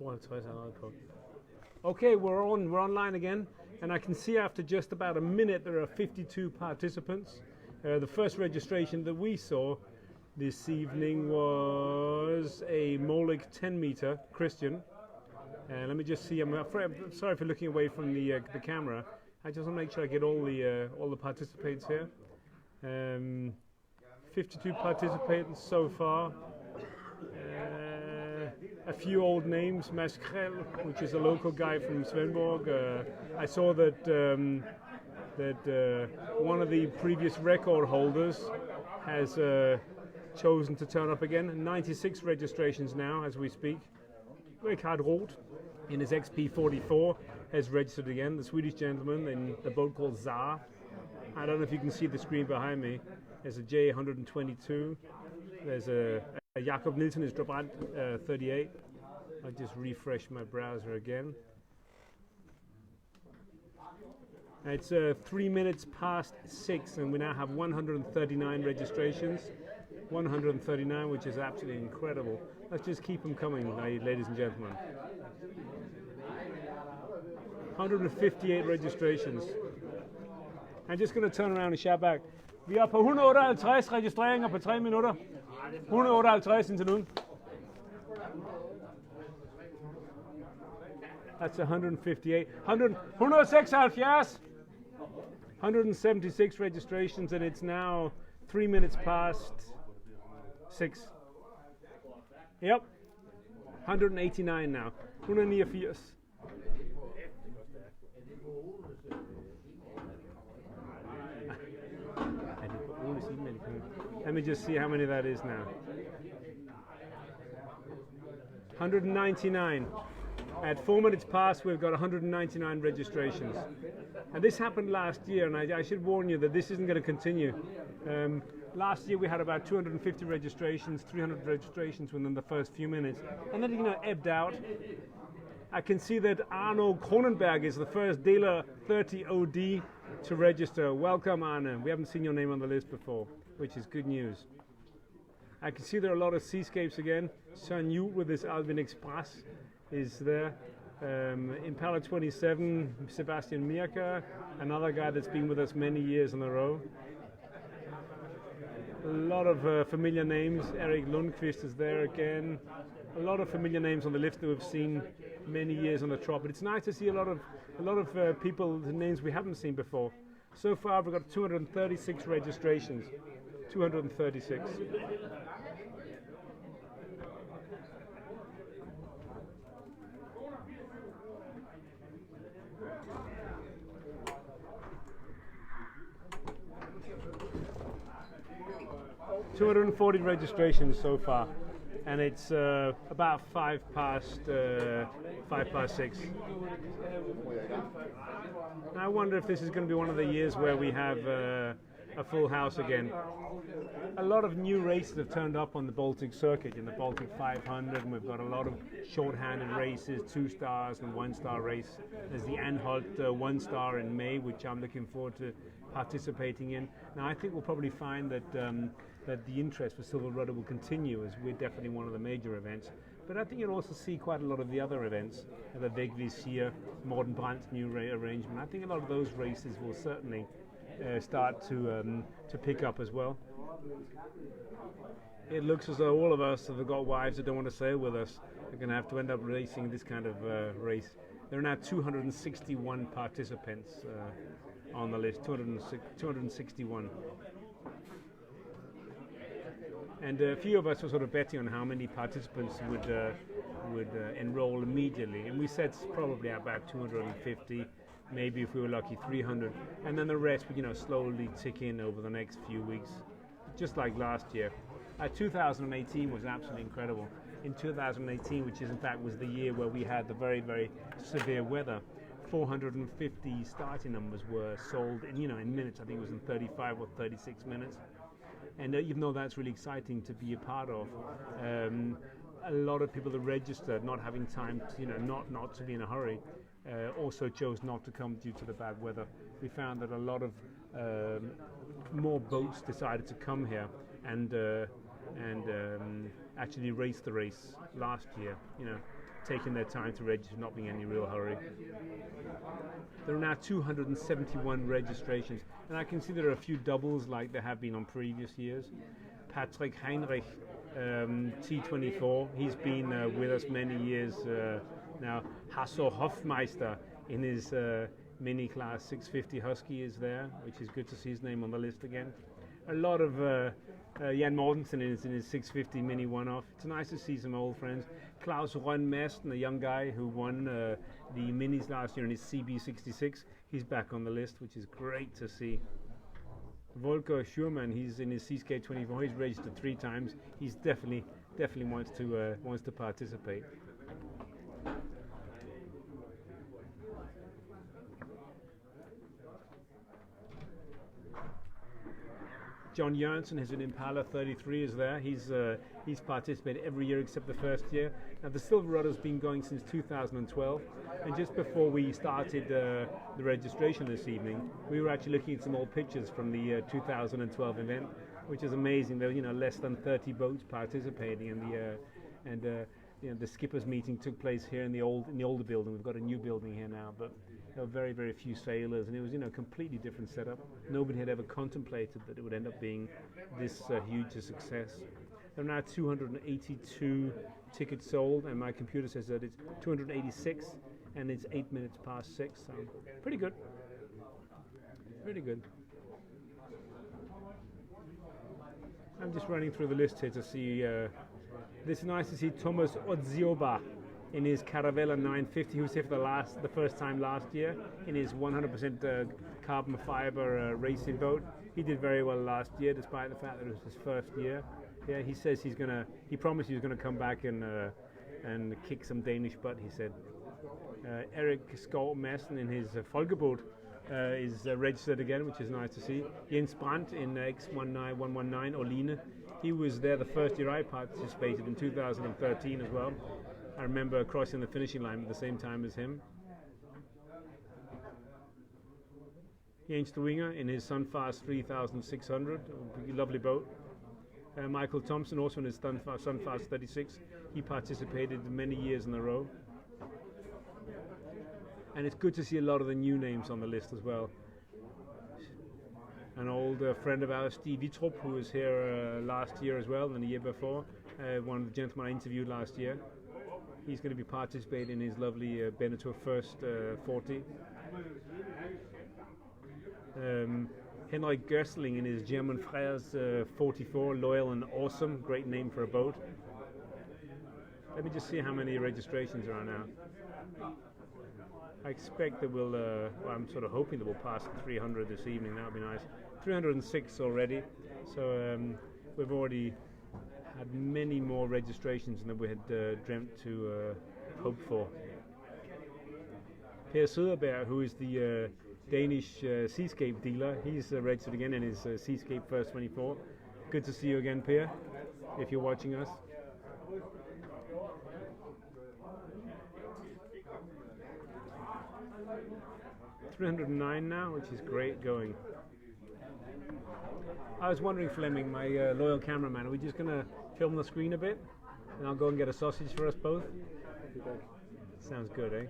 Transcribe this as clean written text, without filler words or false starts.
52 allerede på. Okay, we're online again, and I can see after just about a minute there are 52 participants. The first registration that we saw this evening was a Molik 10 meter Christian. Let me just see. I'm sorry for looking away from the camera. I just want to make sure I get all the participants here. 52 participants so far. A few old names, Maskrel, which is a local guy from Svendborg. I saw that one of the previous record holders has chosen to turn up again. 96 registrations now as we speak. Richard Roth in his XP44 has registered again. The Swedish gentleman in the boat called Zar. I don't know if you can see the screen behind me. There's a J122. There's a Jakob Nielsen is Drabant 38. I'll just refresh my browser again. It's 3 minutes past 6 and we now have 139 registrations. 139, which is absolutely incredible. Let's just keep them coming, ladies and gentlemen. 158 registrations. I'm just going to turn around and shout back. Vi er på 158 registreringer på 3 minutter. 158 indtil nu. That's 158. 176. 176 registrations, and it's now 3 minutes past 6. Yep. 189 now. 189. Let me just see how many that is now. 199. At 4 minutes past, we've got 199 registrations. And this happened last year, and I should warn you that this isn't going to continue. Last year we had about 250 registrations, 300 registrations within the first few minutes, and then ebbed out. I can see that Arno Kronenberg is the first dealer 30 OD to register. Welcome, Arno. We haven't seen your name on the list before, which is good news. I can see there are a lot of seascapes again. Sun Yu with his Alvin Express is there. Impala 27, Sebastian Mirka, another guy that's been with us many years in a row. A lot of familiar names. Eric Lundqvist is there again. A lot of familiar names on the list that we've seen many years on the trot. But it's nice to see a lot of people, the names we haven't seen before. So far, we've got 236 registrations. 236. $240 registrations so far, and it's about 5 past 6. I wonder if this is going to be one of the years where we have a full house again. A lot of new races have turned up on the Baltic circuit, in the Baltic 500, and we've got a lot of short-handed races, 2-stars and 1-star race. There's the Anhalt 1-star in May, which I'm looking forward to participating in. Now I think we'll probably find that that the interest for Silver Rudder will continue, as we're definitely one of the major events. But I think you'll also see quite a lot of the other events, the Vegvis here, Morten Brandt's new arrangement. I think a lot of those races will certainly start to pick up as well. It looks as though all of us that have got wives that don't want to sail with us are going to have to end up racing this kind of race. There are now 261 participants on the list, 261. And a few of us were sort of betting on how many participants would enroll immediately, and we said probably about 250, maybe if we were lucky 300, and then the rest would slowly tick in over the next few weeks, just like last year. 2018 was absolutely incredible. In 2018, which is in fact was the year where we had the very, very severe weather, 450 starting numbers were sold in minutes. I think it was in 35 or 36 minutes. And even though that's really exciting to be a part of, a lot of people that registered, not having time to, not to be in a hurry, also chose not to come due to the bad weather. We found that a lot of more boats decided to come here and actually race the race last year. taking their time to register, not being in any real hurry. There are now 271 registrations, and I can see there are a few doubles like there have been on previous years. Patrick Heinrich, T24, he's been with us many years now. Hasso Hofmeister in his mini class 650 Husky is there, which is good to see his name on the list again. A lot of Jan Mortensen is in his 650 mini one-off. It's nice to see some old friends. Klaus Rønn Madsen, a young guy who won the minis last year in his CB66, he's back on the list, which is great to see. Volker Schurman, he's in his Seascape 24. He's registered 3 times. He's definitely wants to participate. John Jørgensen has an Impala 33 is there. He's participated every year except the first year. Now the Silver Rudder's been going since 2012, and just before we started the registration this evening, we were actually looking at some old pictures from the 2012 event, which is amazing. There were less than 30 boats participating in the skippers meeting took place here in the older building. We've got a new building here now, but there were very, very few sailors, and it was a completely different setup. Nobody had ever contemplated that it would end up being this huge a success. There are now 282 tickets sold, and my computer says that it's 286, and it's 8 minutes past 6, so pretty good. Pretty good. I'm just running through the list here to see. It's nice to see Thomas Odzioba in his Caravella 950. He was here for the first time last year in his 100% carbon fiber racing boat. He did very well last year, despite the fact that it was his first year. Yeah, he says he promised he was gonna come back and kick some Danish butt, he said. Erik Skov Madsen in his Folkeboat is registered again, which is nice to see. Jens Brandt in X19119 Oline. He was there the first year I participated in 2013 as well. I remember crossing the finishing line at the same time as him. Jens de Winger in his Sunfast 3600, a lovely boat. Michael Thompson also in his Sunfast 36. He participated many years in a row. And it's good to see a lot of the new names on the list as well. An old friend of ours, Steve Vitrup, who was here last year as well and the year before. One of the gentlemen I interviewed last year. He's going to be participating in his lovely Beneteau First 40. Henrik Gersling in his German Frères 44, loyal and awesome, great name for a boat. Let me just see how many registrations there are now. I expect that well, I'm sort of hoping that we'll pass 300 this evening. That would be nice. 306 already, so we've already had many more registrations than we had dreamt to hope for. Per Söderberg, who is the Danish Seascape dealer, he's registered again in his Seascape First 24. Good to see you again, Per, if you're watching us. $309 now, which is great going. I was wondering, Fleming, my loyal cameraman, are we just going to film the screen a bit? And I'll go and get a sausage for us both? Sounds good, eh?